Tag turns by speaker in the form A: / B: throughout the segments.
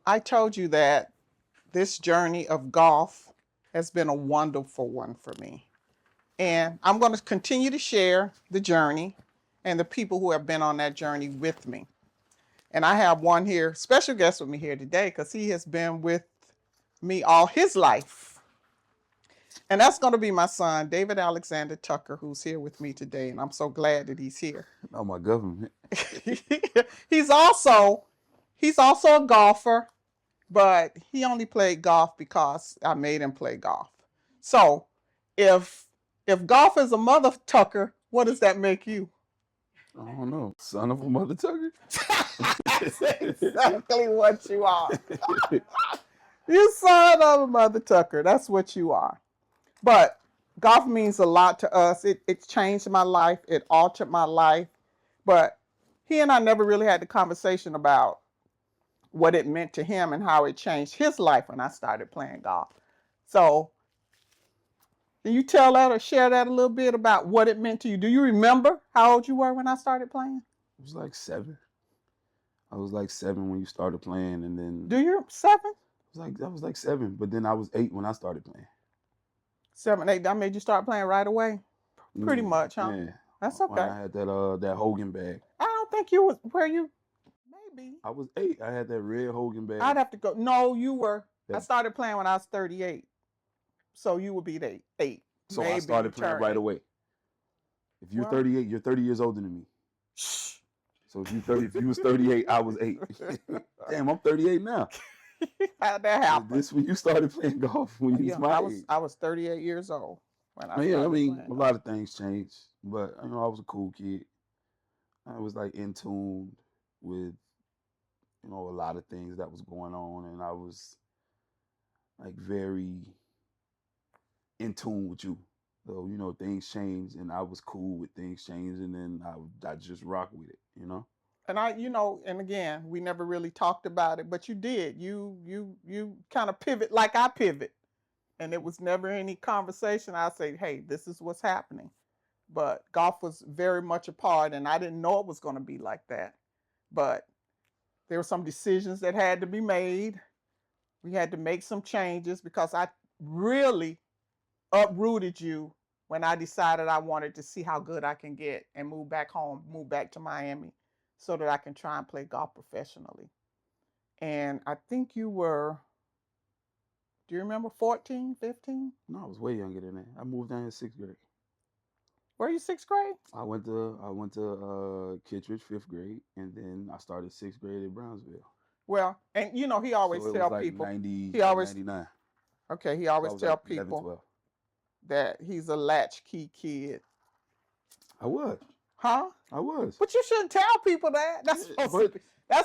A: I told you that this journey of golf has been a wonderful one for me. And I'm going to continue to share the journey and the people who have been on that journey with me. And I have one here, special guest with me here today, because he has been with me all his life. And that's going to be my son, David Alexander Tucker, who's here with me today. And I'm so glad that he's here.
B: Oh, my government.
A: he's also a golfer, but he only played golf because I made him play golf. So if golf is a mother Tucker, what does that make you?
B: I don't know. Son of a mother Tucker?
A: That's exactly what you are. You son of a mother Tucker. That's what you are. But golf means a lot to us. It changed my life. It altered my life. But he and I never really had the conversation about what it meant to him and how it changed his life when I started playing golf. So can you tell that or share that a little bit about what it meant to you? Do you remember how old you were when I started playing?
B: I was like 7. I was like 7 when you started playing, and then
A: Do you 7?
B: I was like 7, but then I was 8 when I started playing.
A: 7, 8. That made you start playing right away. Pretty much, huh?
B: Yeah.
A: That's
B: When
A: okay.
B: I had that Hogan bag.
A: I don't think you was where you. Maybe.
B: I was 8. I had that red Hogan bag.
A: I'd have to go. No, you were.
B: Yeah.
A: I started playing when I was 38. So you would be 8.
B: So
A: Maybe
B: I started playing right away. If you're 38, you're 30 years older than me.
A: Shh.
B: So if you was 38, I was 8. Damn, I'm 38 now.
A: How'd that happen?
B: This when you started playing golf when you was my age.
A: I was 38 years old when I started
B: Yeah, I mean,
A: playing
B: a lot of things changed, but I was a cool kid. I was like in tune with a lot of things that was going on, and I was like very in tune with you. So things changed, and I was cool with things changing, and I just rock with it.
A: And and again, we never really talked about it, but you did. You kind of pivot like I pivot. And it was never any conversation. I say, hey, this is what's happening. But golf was very much a part, and I didn't know it was going to be like that. But there were some decisions that had to be made. We had to make some changes because I really uprooted you when I decided I wanted to see how good I can get and move back home, move back to Miami so that I can try and play golf professionally. And I think you were, do you remember 14, 15?
B: No, I was way younger than that. I moved down in 6th grade.
A: Were you 6th grade?
B: I went to Kittredge 5th grade, and then I started 6th grade at Brownsville.
A: Well, and he always
B: so
A: tell
B: like
A: people
B: 90,
A: he always
B: 99.
A: Okay, he always tell
B: like
A: people
B: 11,
A: that he's a latchkey kid.
B: I was.
A: Huh?
B: I was.
A: But you shouldn't tell people that. That's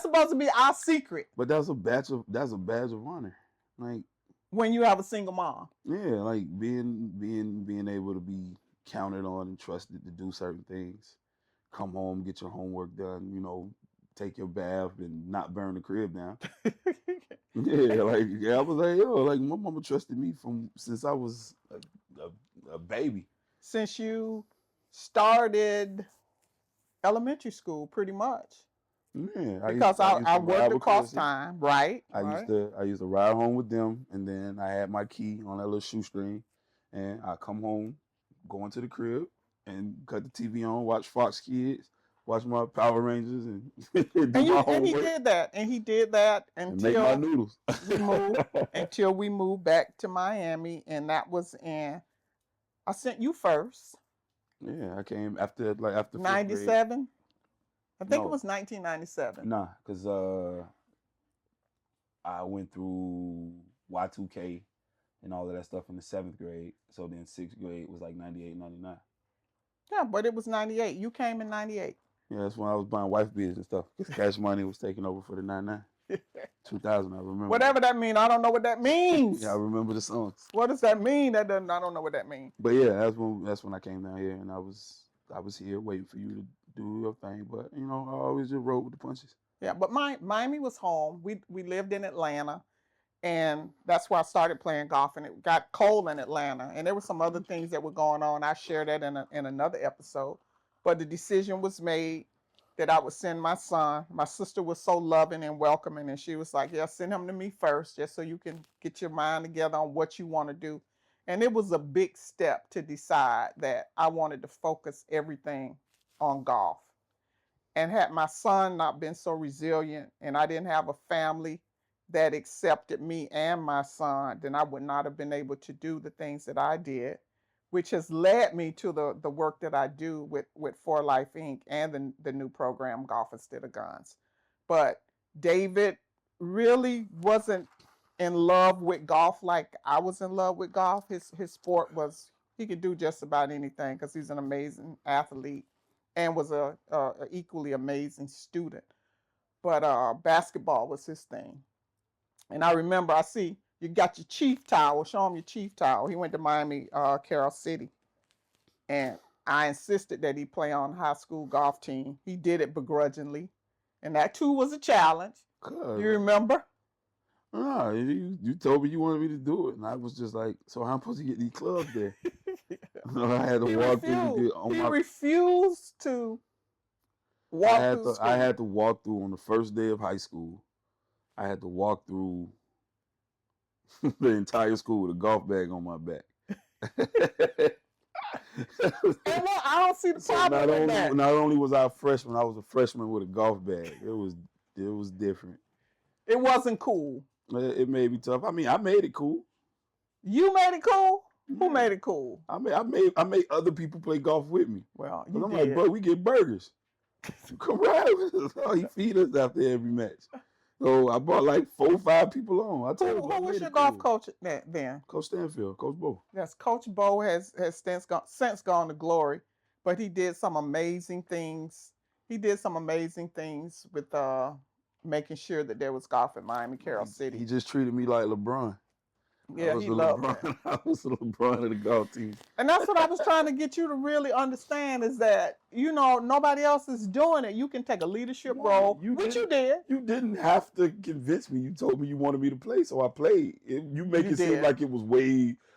A: supposed to be our secret.
B: But that's a badge of honor. Like
A: when you have a single mom.
B: Yeah, like being able to be counted on and trusted to do certain things. Come home, get your homework done, take your bath and not burn the crib down. I was like, like my mama trusted me since I was a baby.
A: Since you started elementary school, pretty much.
B: Yeah,
A: because I worked across time, right?
B: I used to ride home with them, and then I had my key on that little shoestring, and I come home, go into the crib, and cut the TV on, watch Fox Kids, watch my Power Rangers, and do my homework.
A: And he did that until
B: make my noodles.
A: until we moved back to Miami, and that was I sent you first.
B: Yeah, I came after
A: 97. I think it was 1997.
B: Nah, because I went through Y2K and all of that stuff in the 7th grade. So then 6th grade was like 98, 99.
A: Yeah, but it was 98. You came in 98.
B: Yeah, that's when I was buying wife beers and stuff. Cash Money was taking over for the 99. 2000, I remember.
A: Whatever that means, I don't know what that means.
B: Yeah, I remember the songs.
A: What does that mean? I don't know what that means.
B: But yeah, that's when I came down here, and I was here waiting for you to do your thing. But I always just rode with the punches.
A: Yeah, but Miami was home. We lived in Atlanta, and that's where I started playing golf. And it got cold in Atlanta, and there were some other things that were going on. I shared that in another episode. But the decision was made that I would send my son. My sister was so loving and welcoming, and she was like, yeah, send him to me first, just so you can get your mind together on what you want to do. And it was a big step to decide that I wanted to focus everything on golf. And had my son not been so resilient and I didn't have a family that accepted me and my son, then I would not have been able to do the things that I did, which has led me to the work that I do with For Life Inc. and the new program, Golf Instead of Guns. But David really wasn't in love with golf like I was in love with golf. His sport was, he could do just about anything because he's an amazing athlete and was a equally amazing student. But basketball was his thing. And I remember, I see you got your chief towel. Show him your chief towel. He went to Miami, Carroll City, and I insisted that he play on high school golf team. He did it begrudgingly, and that too was a challenge. Do you remember?
B: No, you told me you wanted me to do it, and I was just like, so how am I supposed to get these clubs there? I had to walk through.
A: He refused to walk through school.
B: I had to walk through on the first day of high school. I had to walk through the entire school with a golf bag on my back.
A: And well, I don't see the problem with that.
B: Not only was I a freshman, I was a freshman with a golf bag. It was different.
A: It wasn't cool.
B: It made me tough. I mean, I made it cool.
A: You made it cool? Who made it cool?
B: I made other people play golf with me.
A: Well, you
B: I'm
A: did.
B: like, bro, we get burgers. Come ride with us. Oh, he feed us after every match. So I brought like 4 or 5 people on.
A: Who was your golf coach then?
B: Coach Stanfield, Coach Bo.
A: Yes, Coach Bo has since gone to glory, but he did some amazing things. He did some amazing things with making sure that there was golf at Miami, Carroll City.
B: He just treated me like LeBron.
A: Yeah, he loved that.
B: I was the LeBron of the golf team.
A: And that's what I was trying to get you to really understand is that, nobody else is doing it. You can take a leadership role, which you did.
B: You didn't have to convince me. You told me you wanted me to play, so I played. You make it seem like it was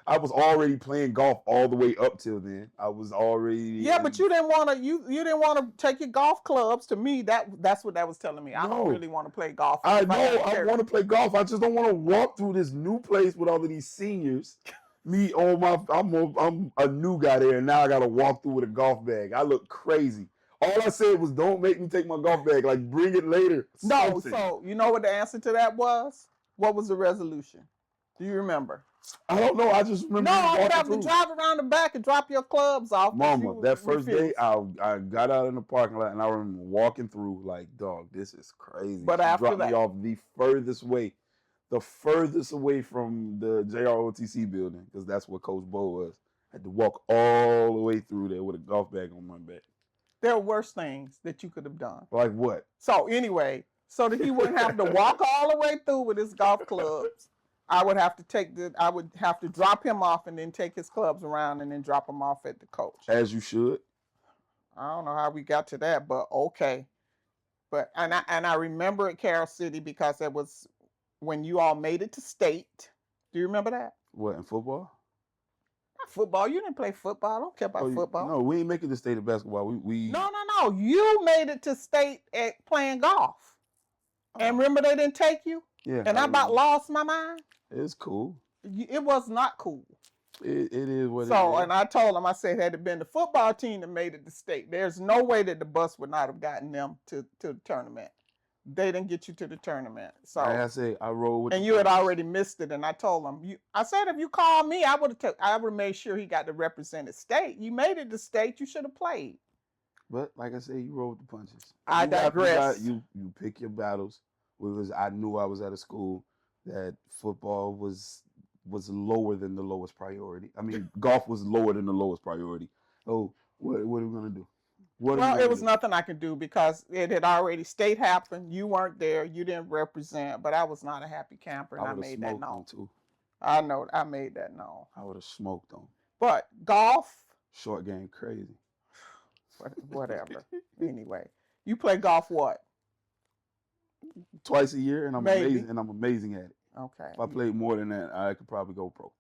B: I was already playing golf all the way up till then. I was already.
A: Yeah, but you didn't want to. You didn't want to take your golf clubs. To me, that's what that was telling me. I don't really want to play golf.
B: I know I want to play golf. I just don't want to walk through this new place with all of these seniors. I'm a new guy there, and now I got to walk through with a golf bag. I look crazy. All I said was, "Don't make me take my golf bag. Like, bring it later."
A: No, so you know what the answer to that was? What was the resolution? Do you remember?
B: I don't know. I just remember.
A: No, I would have to drive around the back and drop your clubs off.
B: Mama, that first day, I got out in the parking lot and I remember walking through like, dog, this is crazy.
A: But after
B: dropped me off the furthest away from the JROTC building, because that's where Coach Bo was. I had to walk all the way through there with a golf bag on my back.
A: There are worse things that you could have done.
B: Like what?
A: So anyway, so that he wouldn't have to walk all the way through with his golf clubs, I would have to drop him off and then take his clubs around and then drop him off at the coach.
B: As you should.
A: I don't know how we got to that, but okay. But and I remember at Carroll City because it was when you all made it to state. Do you remember that?
B: What, in football?
A: Not football. You didn't play football. I don't care about football.
B: No, we ain't making the state of basketball. We
A: No. You made it to state at playing golf. And remember they didn't take you?
B: Yeah.
A: And I about lost my mind.
B: It's cool.
A: It was not cool.
B: It is what it is.
A: So, and I told him, I said, had it been the football team that made it to state, there's no way that the bus would not have gotten them to the tournament. They didn't get you to the tournament. So
B: like I say, I rolled with.
A: And you had already missed it. And I told him, I said, if you called me, I would have made sure he got to represent the state. You made it to state. You should have played.
B: But like I said, you rolled the punches.
A: I digress.
B: You pick your battles. Because I knew I was at a school that football was lower than the lowest priority. I mean, golf was lower than the lowest priority. Oh, what are we gonna do?
A: Well, it was nothing I could do because it had already state happened. You weren't there. You didn't represent. But I was not a happy camper, and I made that known
B: too.
A: I know. I made that known.
B: I would have smoked on.
A: But golf.
B: Short game, crazy.
A: Whatever. Anyway, you play golf what?
B: Twice a year, and I'm amazing. And I'm amazing at it.
A: Okay.
B: If I played more than that, I could probably go pro.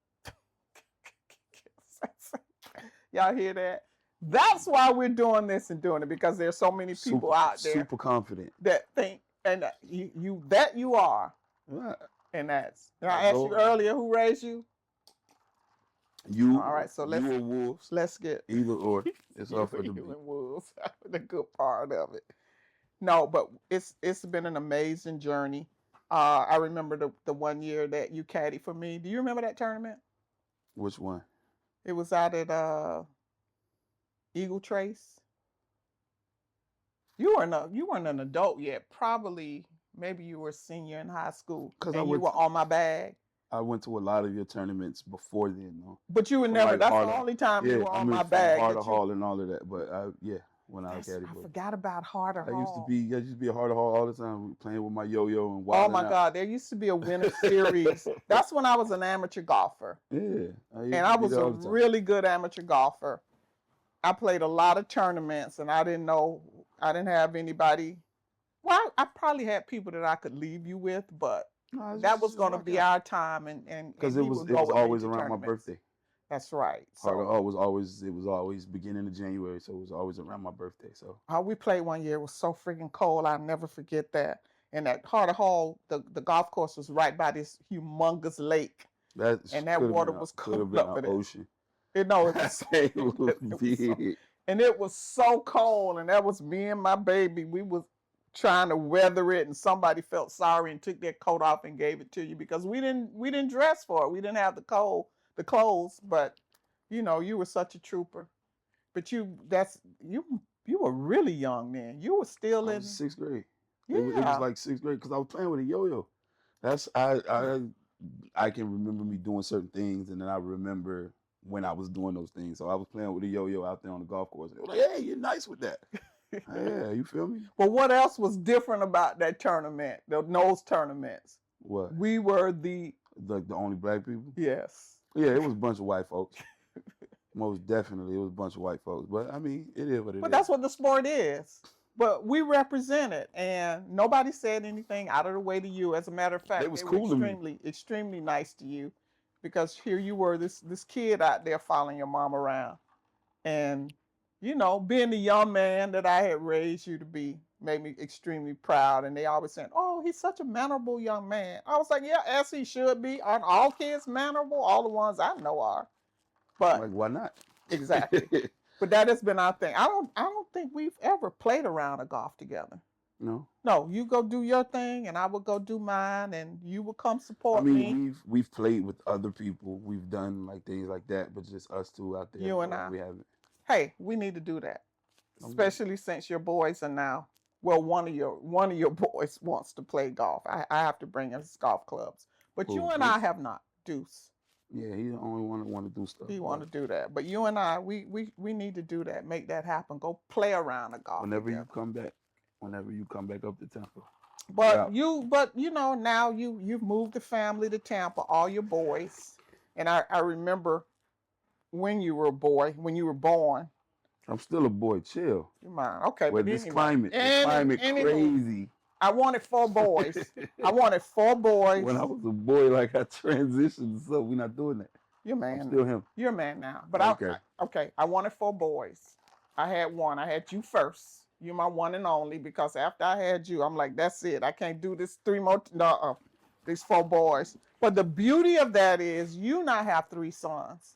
A: Y'all hear that? That's why we're doing this and doing it, because there's so many people
B: super,
A: out there
B: super confident.
A: that think, and you are,
B: Yeah.
A: and that's. And
B: I
A: I asked you
B: go-
A: earlier, who raised you?
B: You,
A: All right, so
B: you or wolves,
A: let's get
B: either or. It's
A: you,
B: up for
A: you
B: debate.
A: and wolves. The good part of it. No, but it's been an amazing journey. I remember the 1 year that you caddied for me. Do you remember that tournament?
B: Which one?
A: It was out at Eagle Trace. You weren't an adult yet. Probably maybe you were a senior in high school,
B: Because
A: and you were on my bag.
B: I went to a lot of your tournaments before then, though.
A: But you were
B: For
A: never.
B: like
A: That's
B: Harder-
A: the only time
B: Yeah,
A: you were
B: I
A: on
B: mean,
A: my
B: from
A: bag.
B: Harder
A: that you-
B: Hall and all of that. But when I was caddy
A: I
B: boy.
A: forgot about Harder
B: I
A: Hall.
B: used to be a Harder Hall all the time, playing with my yo-yo and
A: Oh
B: wilding
A: my
B: out.
A: God, there used to be a winter series. That's when I was an amateur golfer.
B: Yeah,
A: And I was a really good amateur golfer. I played a lot of tournaments, and I didn't have anybody. Well, I probably had people that I could leave you with, but that was going to be our time, and
B: because
A: he
B: it was
A: would go with me
B: always
A: to
B: around my
A: tournaments.
B: birthday.
A: That's right.
B: Harder
A: So
B: Hall was always beginning of January, so it was always around my birthday. So
A: how we played 1 year was so freaking cold. I'll never forget that. And at Harder Hall, the golf course was right by this humongous lake, and that water was
B: could have
A: coming
B: been
A: up
B: an
A: with it.
B: ocean.
A: You know, it was,
B: It
A: it
B: was
A: was so,
B: big.
A: and it was so cold, and that was me and my baby. We was trying to weather it, and somebody felt sorry and took their coat off and gave it to you, because we didn't dress for it. We didn't have the clothes, but you were such a trooper. But you were really young then. You were still
B: I
A: in
B: was sixth grade.
A: yeah.
B: It was like sixth grade because I was playing with a yo-yo. That's I can remember me doing certain things, and then I remember when I was doing those things. So I was playing with a yo-yo out there on the golf course. They were like, "Hey, you're nice with that." Yeah, you feel me?
A: But what else was different about that tournament? Those tournaments.
B: What?
A: We were the
B: only black people?
A: yes.
B: Yeah, it was a bunch of white folks. Most definitely, it was a bunch of white folks. But I mean, it is what it is.
A: But that's what the sport is. But we represented, and nobody said anything out of the way to you. As a matter of fact,
B: They was
A: were
B: cool to me.
A: extremely nice to you, because here you were, this kid out there following your mom around, and being the young man that I had raised you to be made me extremely proud. And they always saying, "Oh, he's such a mannerable young man." I was like, "Yeah, as he should be. Aren't all kids mannerable? All the ones I know are." But
B: like, why not?
A: exactly. But that has been our thing. I don't think we've ever played a round of golf together.
B: No.
A: No, you go do your thing, and I would go do mine, and you would come support
B: I mean,
A: me.
B: we've played with other people. We've done like things like that, but just us two out there.
A: You and I.
B: We haven't.
A: Hey, we need to do that,
B: Okay.
A: especially since your boys are now. Well, one of your boys wants to play golf. I have to bring us golf clubs, but
B: Who,
A: you and
B: Deuce?
A: I have not. Deuce.
B: Yeah, he's the only one that want to do stuff.
A: He want to do that, but you and I, we need to do that. Make that happen. Go play around a golf.
B: Whenever
A: together.
B: you come back up to Tampa.
A: But now you've moved the family to Tampa, all your boys, and I remember when you were a boy, when you were born.
B: I'm still a boy. Chill.
A: You mind? Okay,
B: With
A: but
B: this
A: anyway.
B: climate crazy.
A: I wanted 4 boys. I wanted 4 boys.
B: When I was a boy, like I transitioned, so we're not doing that.
A: You're a man.
B: I'm still him.
A: You're a man now. But
B: Okay.
A: I wanted 4 boys. I had one. I had you first. You're my one and only, because after I had you, I'm like, that's it. I can't do this 3 more. These 4 boys. But the beauty of that is you now have 3 sons.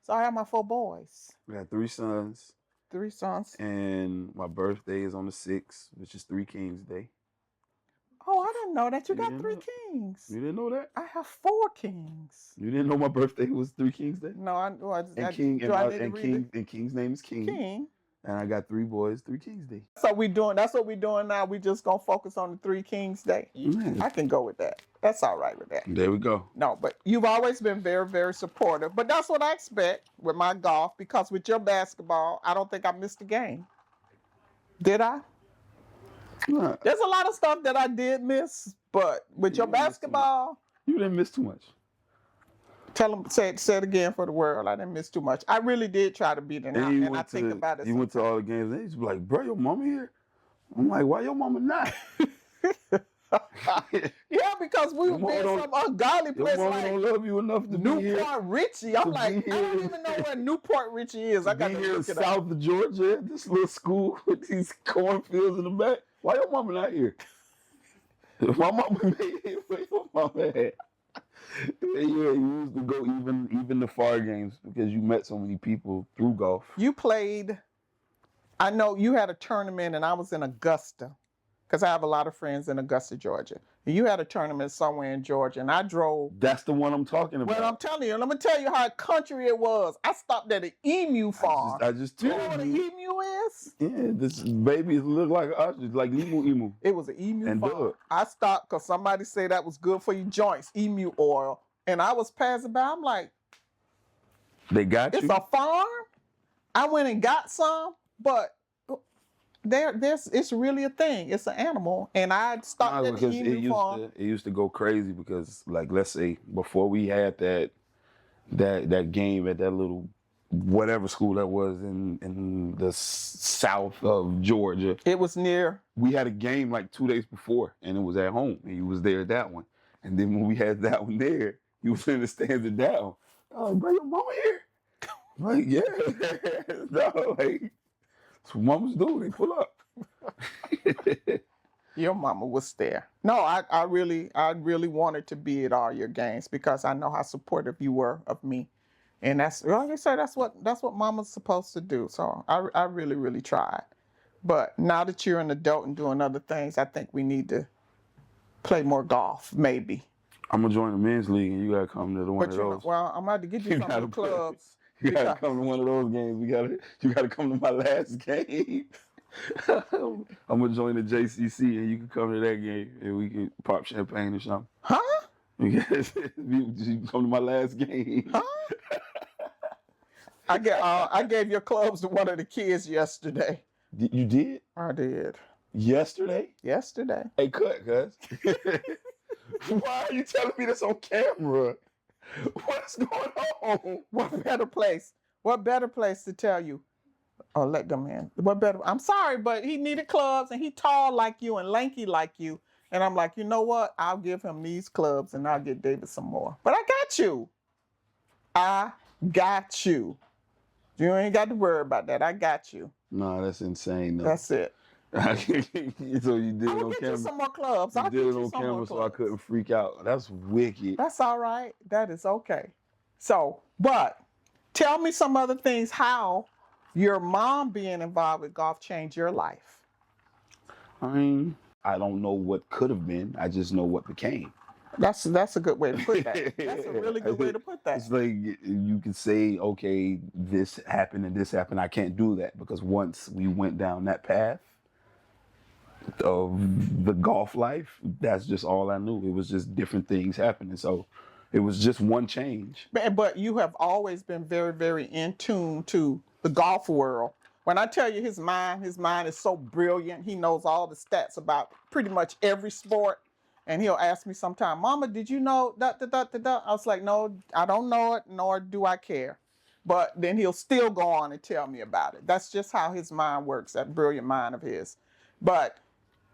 A: So I have my 4 boys.
B: We got 3 sons.
A: 3 sons.
B: And my birthday is on the 6th, which is 3 Kings Day.
A: Oh, I didn't know that you
B: You
A: got
B: didn't
A: 3
B: know?
A: kings.
B: You didn't know that?
A: I have 4 kings.
B: You didn't know my birthday was 3 Kings Day?
A: No, I
B: And King's name is King.
A: King.
B: And I got 3 boys, 3 Kings Day.
A: So that's what we're doing now. We just gonna focus on the 3 Kings Day.
B: Man.
A: I can go with that. That's all right with that.
B: There we go.
A: No, but you've always been very, very supportive. But that's what I expect with my golf, because with your basketball, I don't think I missed a game. Did I?
B: Nah,
A: There's a lot of stuff that I did miss, but with your
B: You didn't miss too much.
A: basketball,
B: you didn't miss too much.
A: tell them, say it again for the world. I didn't miss too much. I really did try to beat it out, and I think about it.
B: You went to all the games, and he's like, bro, your mama here? I'm like, why your mama not?
A: Yeah, because we
B: Your
A: were
B: mama
A: being
B: don't-
A: some ungodly
B: Your
A: place
B: mama
A: like
B: don't love you enough to be here.
A: Newport Richie. I'm
B: to
A: like,
B: be
A: I don't
B: here.
A: even know where Newport Richie is.
B: To
A: I got
B: be
A: to
B: here in
A: look it up.
B: South Georgia, this little school with these cornfields in the back. Why your mama not here? My mama made it. Where your mama at? Yeah, you used to go even the far games because you met so many people through golf.
A: You played, I know you had a tournament and I was in Augusta because I have a lot of friends in Augusta, Georgia. And you had a tournament somewhere in Georgia and I drove.
B: That's the one I'm talking about.
A: Well, I'm telling you, let me tell you how country it was. I stopped at an emu farm.
B: I just
A: Do you
B: told
A: know what an
B: you.
A: emu is?
B: Yeah, this baby look like us, like emu.
A: It was an emu
B: And
A: farm.
B: Doug.
A: I stopped because somebody said that was good for your joints, emu oil. And I was passing by. I'm like,
B: They got
A: it's
B: you.
A: a farm? I went and got some, but there's it's really a thing. It's an animal. And I stopped
B: Nah,
A: at the
B: because
A: emu farm.
B: it used to go crazy because, like, let's say before we had that game at that little whatever school that was in the south of Georgia,
A: It was near.
B: we had a game like 2 days before, and it was at home, and he was there at that one. And then when we had that one there, he was in the stands and down. I was like, bro, your mama here? I'm like, yeah. No, like, that's what mamas do. They pull up.
A: Your mama was there. No, I really wanted to be at all your games because I know how supportive you were of me. And that's, like I said, that's what mama's supposed to do. So I really tried. But now that you're an adult and doing other things, I think we need to play more golf, maybe.
B: I'm gonna join the men's league, and you gotta come to one
A: But
B: of
A: you know,
B: those.
A: well, I'm about to get you
B: You
A: some
B: gotta
A: of the clubs.
B: You gotta
A: because-
B: come to one of those games. You gotta come to my last game. I'm gonna join the JCC, and you can come to that game, and we can pop champagne or something.
A: Huh?
B: You can come to my last game.
A: Huh? I gave your clubs to one of the kids yesterday.
B: You did?
A: I did.
B: Yesterday?
A: Yesterday.
B: Hey, cut, cuz. Why are you telling me this on camera? What's going on?
A: What better place? What better place to tell you? Oh, let them in. What better? I'm sorry, but he needed clubs and he tall like you and lanky like you. And I'm like, you know what? I'll give him these clubs and I'll get David some more. But I got you. I got you. You ain't got to worry about that. I got you.
B: No, that's insane. Though.
A: That's it.
B: So you did it
A: I'll
B: on
A: get you
B: camera.
A: some more clubs. I'll
B: You
A: get
B: did it
A: you
B: on
A: some
B: camera
A: more
B: so I
A: clubs.
B: couldn't freak out. That's wicked.
A: That's all right. That is okay. So, but tell me some other things, how your mom being involved with golf changed your life.
B: I mean, I don't know what could have been. I just know what became.
A: That's a good way to put that. That's a really good way to put that.
B: It's like you could say, okay, this happened and this happened. I can't do that because once we went down that path of the golf life, that's just all I knew. It was just different things happening. So it was just one change.
A: But you have always been very, very in tune to the golf world. When I tell you his mind is so brilliant. He knows all the stats about pretty much every sport. And he'll ask me sometime, Mama, did you know that? I was like, no, I don't know it, nor do I care. But then he'll still go on and tell me about it. That's just how his mind works, that brilliant mind of his. But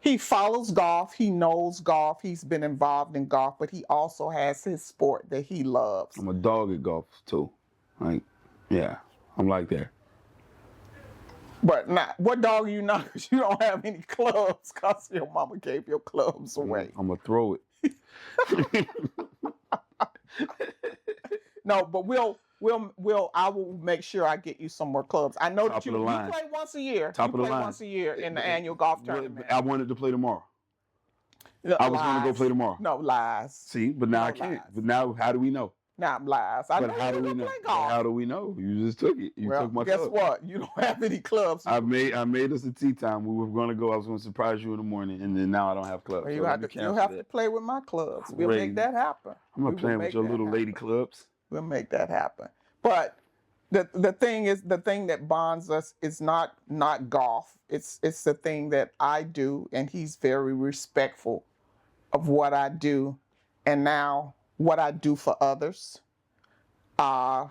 A: he follows golf. He knows golf. He's been involved in golf, but he also has his sport that he loves.
B: I'm a dog at golf too. Like, yeah, I'm like that.
A: But not, what dog are you not? Because you don't have any clubs because your mama gave your clubs away.
B: I'm gonna throw it.
A: No, but I will make sure I get you some more clubs. I know
B: Top
A: that
B: of the
A: you
B: line.
A: play once a year.
B: Top
A: you
B: of the
A: play
B: line.
A: once a year in the annual golf tournament.
B: I wanted to play tomorrow. I was gonna go play tomorrow.
A: No lies.
B: See, but now
A: No
B: I can't.
A: lies.
B: But now, how do we know?
A: Not lies. I
B: But
A: know
B: how
A: you
B: do we
A: don't
B: know?
A: play
B: But
A: golf.
B: how do we know? You just took it. You
A: Well,
B: took my
A: guess
B: club.
A: what? You don't have any clubs.
B: I made us a tea time. We were gonna go. I was gonna surprise you in the morning, and then now I don't have clubs.
A: Well,
B: So
A: you
B: let
A: have
B: me
A: to
B: cancel
A: play with my clubs. We'll
B: Crazy.
A: make that happen.
B: I'm not
A: We will
B: playing with
A: make
B: your
A: that
B: little
A: happen.
B: lady clubs.
A: We'll make that happen. But the thing that bonds us is not golf. It's the thing that I do, and he's very respectful of what I do, and now what I do for others.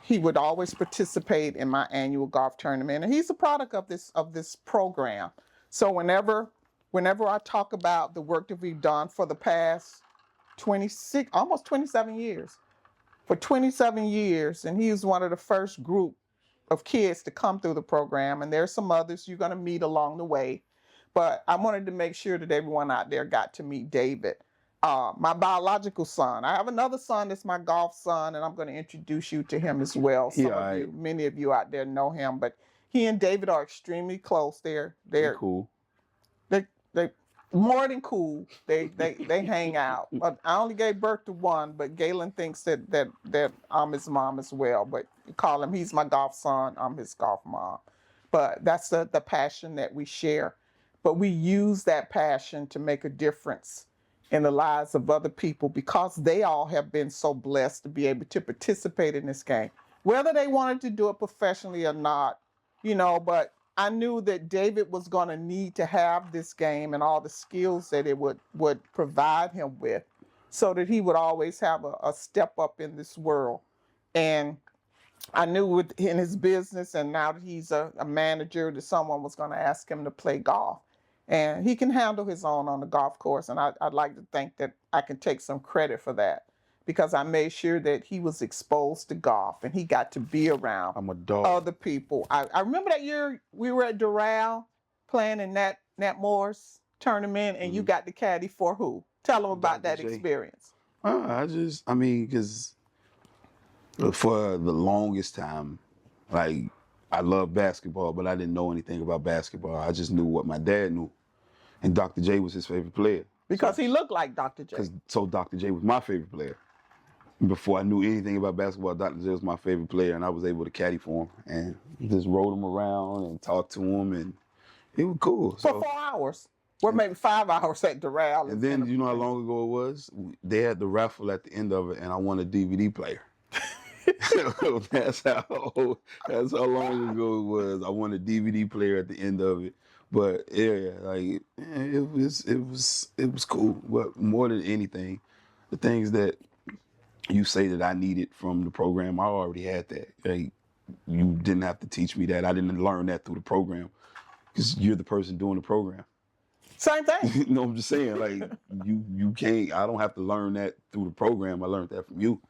A: He would always participate in my annual golf tournament, and he's a product of this program. So whenever whenever I talk about the work that we've done for the past 26, almost 27 years, for 27 years, and he was one of the first group of kids to come through the program, and there's some others you're going to meet along the way. But I wanted to make sure that everyone out there got to meet David, my biological son. I have another son that's my golf son, and I'm going to introduce you to him as well. Some of you, many of you out there know him, but he and David are extremely close. They're
B: cool.
A: They more than cool. They hang out. But I only gave birth to one, but Galen thinks that I'm his mom as well. But you call him, he's my golf son, I'm his golf mom. But that's the passion that we share. But we use that passion to make a difference in the lives of other people because they all have been so blessed to be able to participate in this game. Whether they wanted to do it professionally or not, but I knew that David was going to need to have this game and all the skills that it would provide him with so that he would always have a step up in this world. And I knew in his business, and now that he's a manager, that someone was going to ask him to play golf. And he can handle his own on the golf course. And I'd like to think that I can take some credit for that because I made sure that he was exposed to golf and he got to be around other people. I remember that year we were at Doral playing in Nat Moore's tournament, and you got the caddy for who? Tell them about that experience.
B: Because for the longest time, like, I loved basketball, but I didn't know anything about basketball. I just knew what my dad knew. And Dr. J was his favorite player.
A: Because he looked like Dr. J.
B: So Dr. J was my favorite player. Before I knew anything about basketball, Dr. J was my favorite player, and I was able to caddy for him and just rode him around and talk to him, and it was cool.
A: For 4 hours. Or maybe 5 hours at Doral.
B: And then, you know how long ago it was? They had the raffle at the end of it, and I won a DVD player. That's how long ago it was. I won a DVD player at the end of it. But it was cool. But more than anything, the things that you say that I needed from the program, I already had that. Like, you didn't have to teach me that. I didn't learn that through the program because you're the person doing the program.
A: Same thing.
B: You know what I'm just saying? Like, you can't, I don't have to learn that through the program. I learned that from you.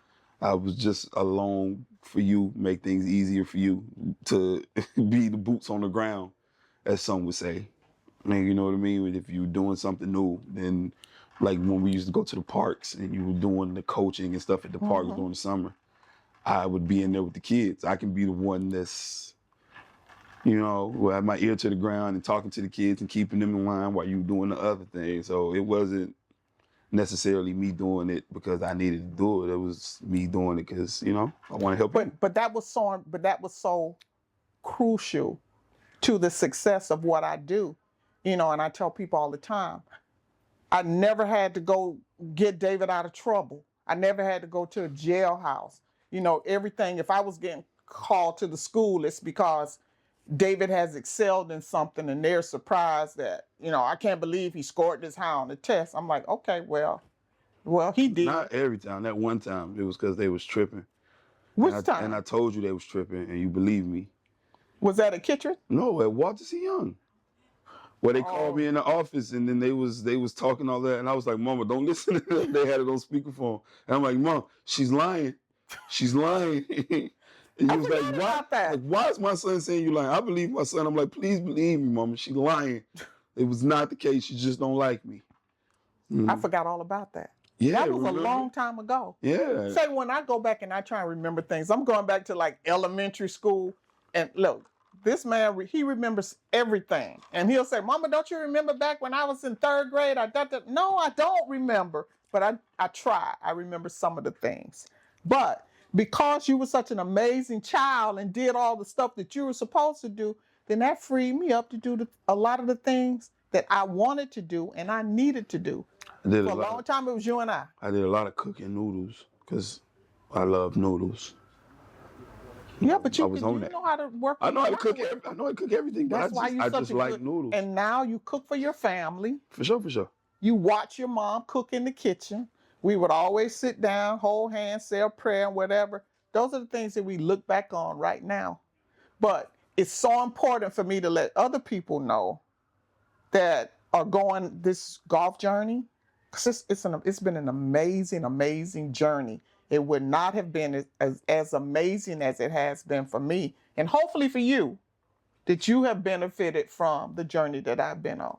B: I was just along for you, make things easier for you to be the boots on the ground, as some would say. I mean, you know what I mean? If you're doing something new, then like when we used to go to the parks and you were doing the coaching and stuff at the parks during the summer, I would be in there with the kids. I can be the one that's, who have my ear to the ground and talking to the kids and keeping them in line while you doing the other thing. So it wasn't necessarily me doing it because I needed to do it. It was me doing it because, I want to help you.
A: But that was so crucial to the success of what I do. And I tell people all the time, I never had to go get David out of trouble. I never had to go to a jailhouse. Everything, if I was getting called to the school, it's because David has excelled in something and they're surprised that, I can't believe he scored this high on the test. I'm like, okay, well, he did.
B: Not every time. That one time, it was because they was tripping.
A: Which time?
B: And I told you they was tripping and you believed me.
A: Was that at Kittredge?
B: No, at Walter C. Young. Where they called me in the office and then they was talking all that. And I was like, Mama, don't listen to them. They had it on speakerphone. And I'm like, Mom, she's lying. She's lying. And he was like, why is my son saying you lying? I believe my son. I'm like, please believe me, Mama. She's lying. It was not the case. She just don't like me.
A: I forgot all about that.
B: Yeah,
A: that was a long time ago.
B: Yeah.
A: Say when I go back and I try and remember things, I'm going back to like elementary school. And look, this man, he remembers everything. And he'll say, Mama, don't you remember back when I was in 3rd grade? No, I don't remember. But I try. I remember some of the things. But because you were such an amazing child and did all the stuff that you were supposed to do, then that freed me up to do a lot of the things that I wanted to do and I needed to do. For a long time, it was you and I.
B: I did a lot of cooking noodles because I love noodles.
A: Yeah, but you know how to work.
B: I know how to cook. I know how to cook everything.
A: That's why you
B: I just like noodles.
A: And now you cook for your family.
B: For sure.
A: You watch your mom cook in the kitchen. We would always sit down, hold hands, say a prayer, and whatever. Those are the things that we look back on right now. But it's so important for me to let other people know that are going this golf journey, because it's been an amazing journey. It would not have been as amazing as it has been for me, and hopefully for you, that you have benefited from the journey that I've been on.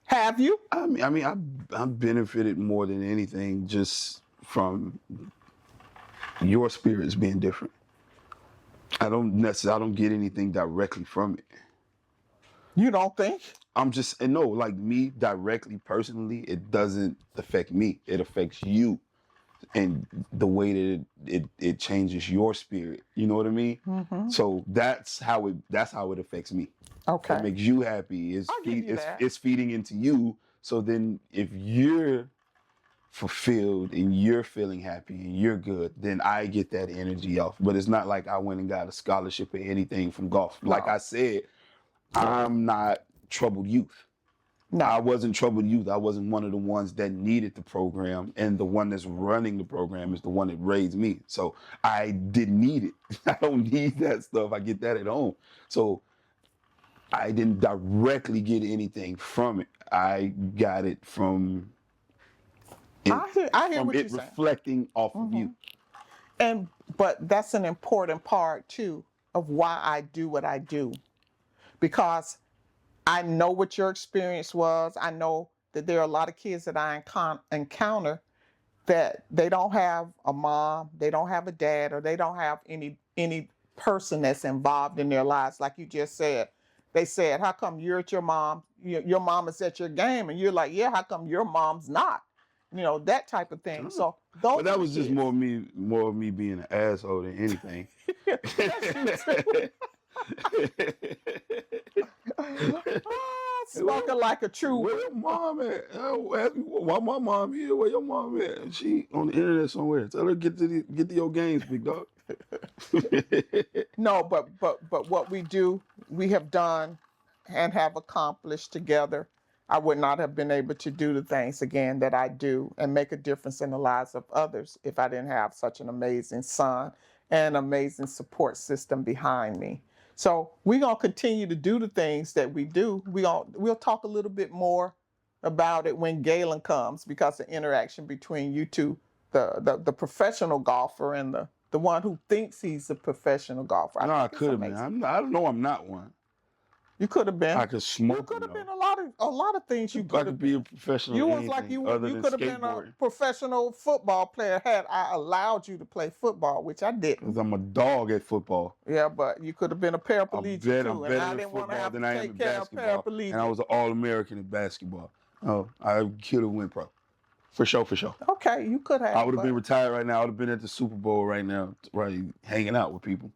A: Have you?
B: I've benefited more than anything just from your spirits being different. I don't get anything directly from it.
A: You don't think?
B: I'm just, no, like me directly, personally, it doesn't affect me. It affects you and the way that it changes your spirit. You know what I mean?
A: Mm-hmm.
B: So that's how it affects me.
A: Okay.
B: It makes you happy. It's feeding into you. So then if you're fulfilled and you're feeling happy and you're good, then I get that energy off. But it's not like I went and got a scholarship or anything from golf.
A: No.
B: Like I said, I'm not troubled youth.
A: No.
B: I wasn't troubled youth. I wasn't one of the ones that needed the program, and the one that's running the program is the one that raised me. So I didn't need it. I don't need that stuff. I get that at home. So I didn't directly get anything from it. I got it from
A: I hear what you're saying.
B: Reflecting off of you.
A: But that's an important part too of why I do what I do, because I know what your experience was. I know that there are a lot of kids that I encounter that they don't have a mom, they don't have a dad, or they don't have any person that's involved in their lives. Like you just said, they said, "How come you're at your mom? Your mom is at your game," and you're like, "Yeah, how come your mom's not?" You know, that type of thing. So those.
B: But that was just more of me being an asshole than anything.
A: Smoking like a true.
B: Where your mom at? Ask me why my mom here. Where your mom at? She on the internet somewhere. Tell her get to your games, big dog.
A: No, but what we have done and have accomplished together. I would not have been able to do the things again that I do and make a difference in the lives of others if I didn't have such an amazing son and amazing support system behind me. So we're gonna continue to do the things that we do. We'll talk a little bit more about it when Galen comes, because the interaction between you two, the professional golfer and the one who thinks he's a professional golfer.
B: No, I could have been. I don't know. I'm not one.
A: You could have been.
B: I could smoke.
A: You could have been a lot of things. You could have
B: be a professional.
A: You was like you could have been a professional football player had I allowed you to play football, which I didn't.
B: Because I'm a dog at football.
A: Yeah, but you could have been a paraplegic too, and I didn't want to have to take care of paraplegic.
B: And I was an All-American in basketball. Oh, I could have went pro. For sure.
A: Okay, you could have.
B: I would have been retired right now. I would have been at the Super Bowl right now, right, hanging out with people.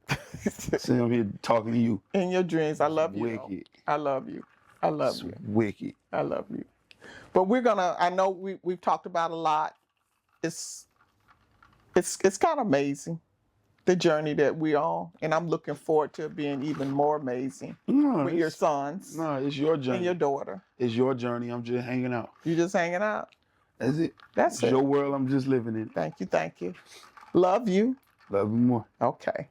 B: See, I'm here talking to you.
A: In your dreams, I love you.
B: Wicked.
A: I love you. I love you.
B: Wicked.
A: I love you. But I know we've talked about a lot. It's kind of amazing, the journey that we're on, and I'm looking forward to it being even more amazing with your sons.
B: No, it's your journey.
A: And your daughter.
B: It's your journey. I'm just hanging out.
A: You just hanging out?
B: That's it.
A: That's
B: it's your world. I'm just living in.
A: Thank you. Love you.
B: Love you more.
A: Okay.